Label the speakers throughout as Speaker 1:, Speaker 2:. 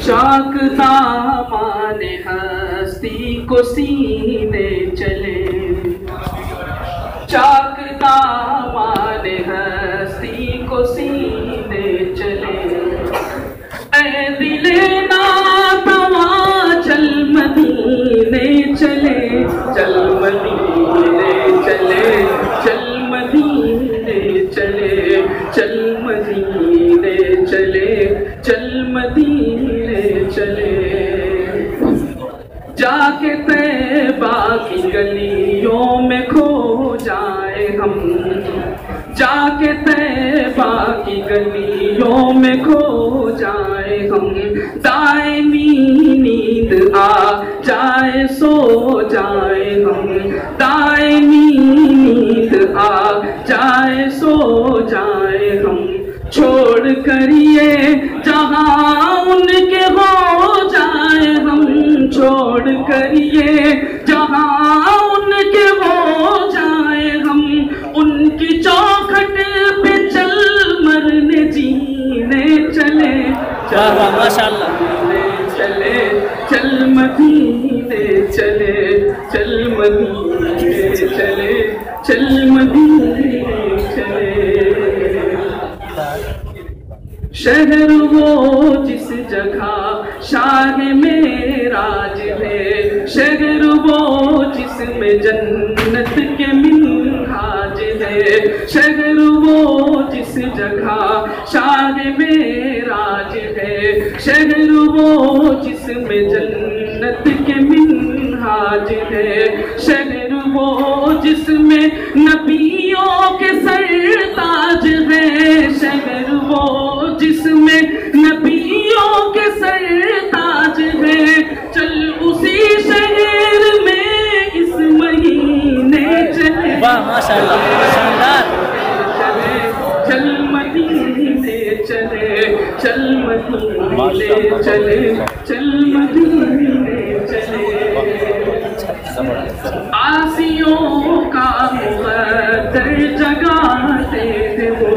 Speaker 1: चाक दामन हस्ती को सीने चले, चाक दामन हस्ती को सीने चले। ऐ दिले नातवा चल मदीने चले, चल मदीने चले, चल मदीने चले, चल मदीने चले, चल मदीने चले। जाके तैबा की गलियों में खो जाए हम, जाके तैबा की गलियों में खो जाए हम। दायमी नींद आ जाए सो जाए हम, दायमी नींद आ जाए सो जाए हम। छोड़ करिए जहाँ उनके हो जाए हम, छोड़ करिए जहाँ उनके हो जाए हम। उनकी चौखट पे चल मरने जीने चले, माशाअल्लाह चले, चल मदीने चले, चल मदीने चले, चल मदीने चले। शहर वो जिस जगह शाह मेराज है, शहर वो जिसमें जन्नत के मिन्हाज है। शहर वो जिस जगह शाह मेराज है, शहर वो जिसमें जन्नत के मिन्हाज है। शहर वो जिसमें नबियों के सरताज है, शहर वो जिसमें नबियों के सरताज है। चल उसी शहर में इस महीने चले, वाह माशाअल्लाह शानदार। चले चल मदीने चले, चल मदीने चले, चल मदीने चले। आसियों का मुक़द्दर जगाते थे वो,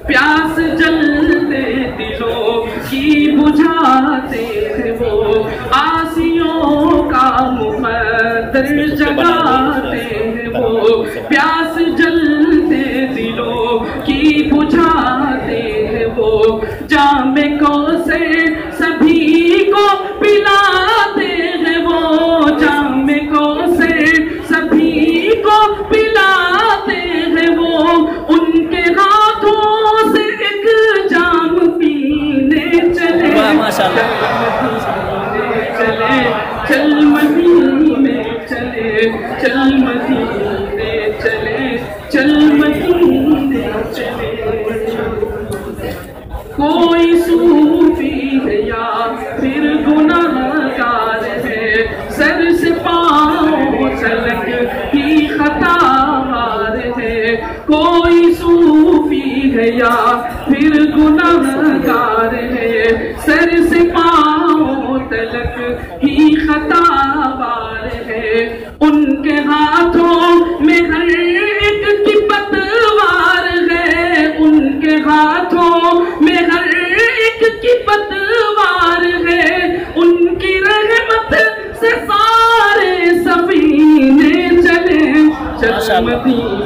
Speaker 1: प्यास जलते दिलों की बुझाते थे वो। आसियों का मुक़द्दर जगाते थे वो, प्यास जलते दिलों की बुझाते थे वो। जामे को से सभी को पिलाते हैं वो, जामे को से सभी को पिलाते हैं वो। उनके हाथों से एक जाम पीने चले, चले, चल मदीने चले, चल मदीने चले, चल मदीने चले। कोई सूफी है या फिर गुनाहगार है, सर से पाँव तलक की खतावार है। कोई सूफी है या फिर गुनाहगार है, सर से पाँव तलक ही खतावार है। उनके हाथों में हर एक की पतवार है, उनके हाथों में हर एक की पतवार है। उनकी रहमत से सारे सफीने चले, चल मदीने